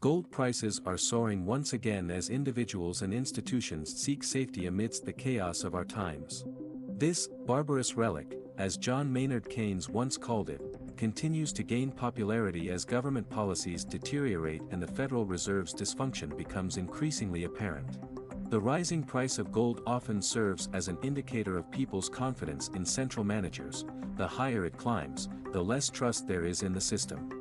Gold prices are soaring once again as individuals and institutions seek safety amidst the chaos of our times. This barbarous relic, as John Maynard Keynes once called it, continues to gain popularity as government policies deteriorate and the Federal Reserve's dysfunction becomes increasingly apparent. The rising price of gold often serves as an indicator of people's confidence in central managers. The higher it climbs, the less trust there is in the system.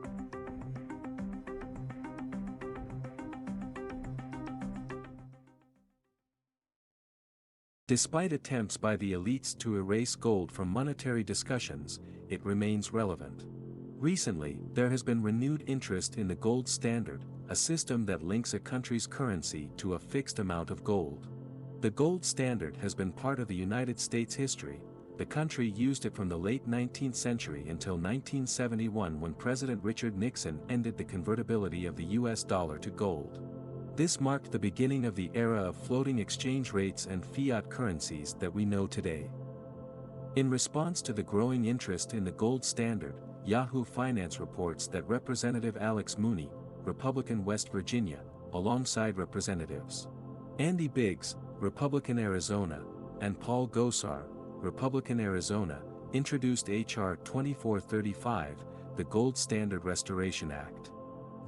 Despite attempts by the elites to erase gold from monetary discussions, it remains relevant. Recently, there has been renewed interest in the gold standard, a system that links a country's currency to a fixed amount of gold. The gold standard has been part of the United States history. The country used it from the late 19th century until 1971 when President Richard Nixon ended the convertibility of the US dollar to gold. This marked the beginning of the era of floating exchange rates and fiat currencies that we know today. In response to the growing interest in the gold standard, Yahoo Finance reports that Representative Alex Mooney, Republican West Virginia, alongside Representatives Andy Biggs, Republican Arizona, and Paul Gosar, Republican Arizona, introduced H.R. 2435, the Gold Standard Restoration Act.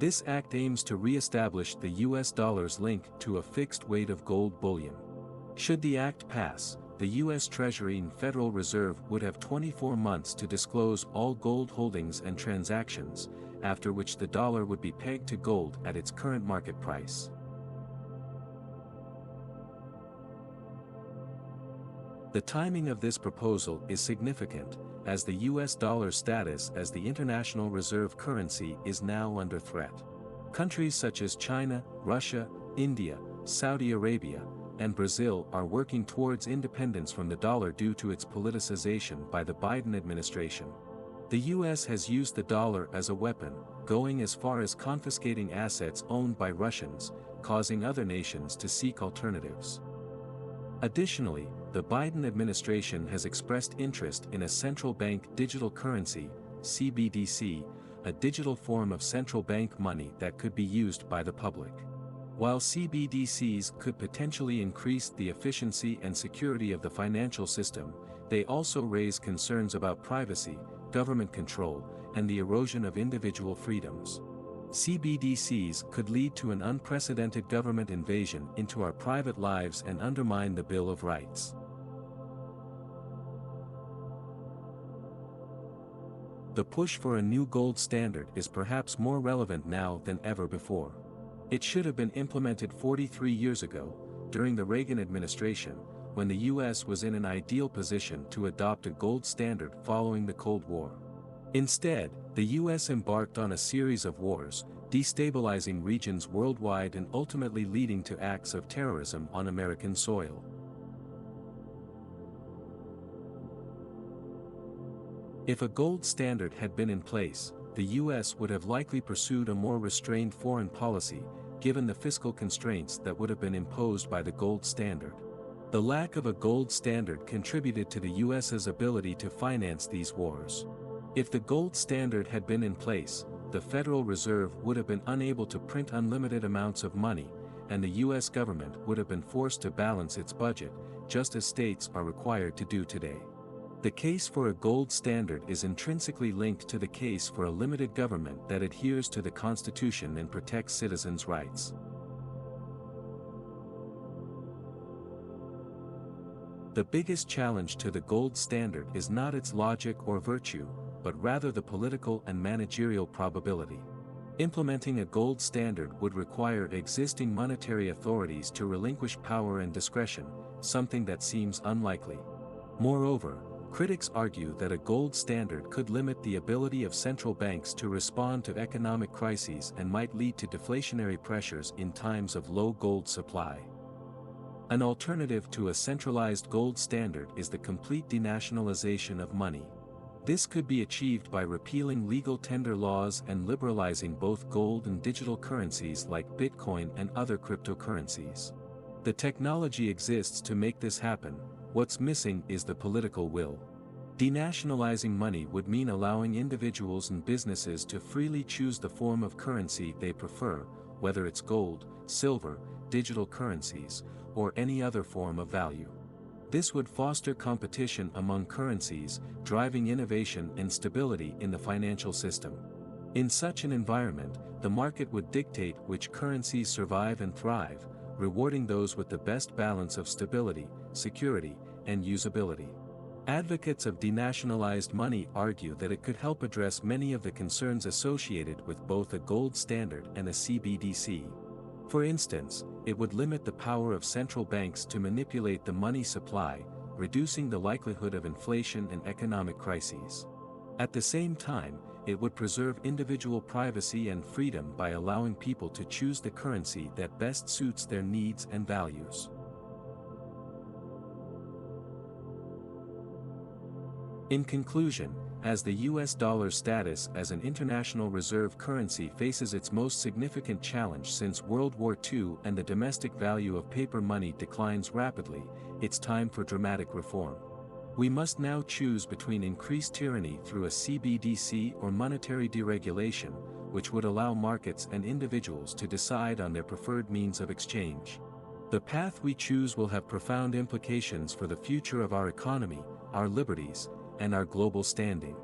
This act aims to re-establish the US dollar's link to a fixed weight of gold bullion. Should the act pass, the US Treasury and Federal Reserve would have 24 months to disclose all gold holdings and transactions, after which the dollar would be pegged to gold at its current market price. The timing of this proposal is significant, as the US dollar's status as the international reserve currency is now under threat. Countries such as China, Russia, India, Saudi Arabia, and Brazil are working towards independence from the dollar due to its politicization by the Biden administration. The US has used the dollar as a weapon, going as far as confiscating assets owned by Russians, causing other nations to seek alternatives. Additionally, the Biden administration has expressed interest in a central bank digital currency, CBDC, a digital form of central bank money that could be used by the public. While CBDCs could potentially increase the efficiency and security of the financial system, they also raise concerns about privacy, government control, and the erosion of individual freedoms. CBDCs could lead to an unprecedented government invasion into our private lives and undermine the Bill of Rights. The push for a new gold standard is perhaps more relevant now than ever before. It should have been implemented 43 years ago, during the Reagan administration, when the US was in an ideal position to adopt a gold standard following the Cold War. Instead, the US embarked on a series of wars, destabilizing regions worldwide and ultimately leading to acts of terrorism on American soil. If a gold standard had been in place, the US would have likely pursued a more restrained foreign policy, given the fiscal constraints that would have been imposed by the gold standard. The lack of a gold standard contributed to the US's ability to finance these wars. If the gold standard had been in place, the Federal Reserve would have been unable to print unlimited amounts of money, and the US government would have been forced to balance its budget, just as states are required to do today. The case for a gold standard is intrinsically linked to the case for a limited government that adheres to the Constitution and protects citizens' rights. The biggest challenge to the gold standard is not its logic or virtue, but rather the political and managerial probability. Implementing a gold standard would require existing monetary authorities to relinquish power and discretion, something that seems unlikely. Moreover, critics argue that a gold standard could limit the ability of central banks to respond to economic crises and might lead to deflationary pressures in times of low gold supply. An alternative to a centralized gold standard is the complete denationalization of money. This could be achieved by repealing legal tender laws and liberalizing both gold and digital currencies like Bitcoin and other cryptocurrencies. The technology exists to make this happen. What's missing is the political will. Denationalizing money would mean allowing individuals and businesses to freely choose the form of currency they prefer, whether it's gold, silver, digital currencies, or any other form of value. This would foster competition among currencies, driving innovation and stability in the financial system. In such an environment, the market would dictate which currencies survive and thrive, rewarding those with the best balance of stability, security, and usability. Advocates of denationalized money argue that it could help address many of the concerns associated with both a gold standard and a CBDC. For instance, it would limit the power of central banks to manipulate the money supply, reducing the likelihood of inflation and economic crises. At the same time, it would preserve individual privacy and freedom by allowing people to choose the currency that best suits their needs and values. In conclusion, as the US dollar's status as an international reserve currency faces its most significant challenge since World War II and the domestic value of paper money declines rapidly, it's time for dramatic reform. We must now choose between increased tyranny through a CBDC or monetary deregulation, which would allow markets and individuals to decide on their preferred means of exchange. The path we choose will have profound implications for the future of our economy, our liberties, and our global standing.